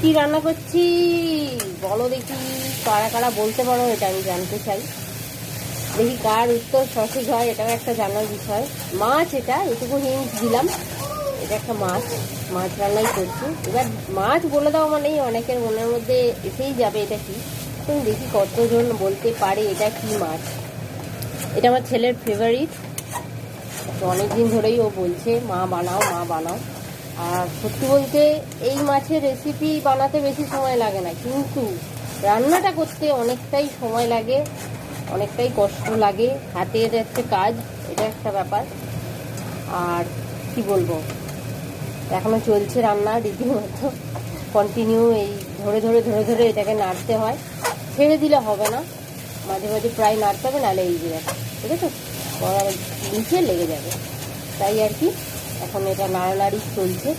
কি রান্না করছি বলো দেখি, কারা কারা বলতে পারো, এটা আমি জানতে চাই। দেখি কার উত্তর সঠিক হয়, এটাও একটা জানার বিষয়। মাছ, এটা এটুকু হিন্ট দিলাম, এটা একটা মাছ। মাছ রান্নাই করছি। এবার মাছ বলে দাও মানেই অনেকের মনের মধ্যে এসেই যাবে এটা কি। তুমি দেখি কতজন বলতে পারে এটা কি মাছ। এটা আমার ছেলের ফেভারিট, তো অনেকদিন ধরেই ও বলছে মা বানাও মা বানাও। আর সত্যি বলতে এই মাছের রেসিপি বানাতে বেশি সময় লাগে না, কিন্তু রান্নাটা করতে অনেকটাই সময় লাগে, অনেকটাই কষ্ট লাগে, হাতের একটা কাজ, এটা একটা ব্যাপার। আর কি বলবো, এখনো চলছে রান্না রীতিমতো, কন্টিনিউ এই ধরে ধরে ধরে ধরে এটাকে নাড়তে হয়, ছেড়ে দিলে হবে না, মাঝে মাঝে প্রায় নাড়তে হবে, নাহলে এই যে ঠিক আছে কড়ার নিচে লেগে যাবে। তাই আর কি এখন এটা নাড়ানাড়ি চলছে।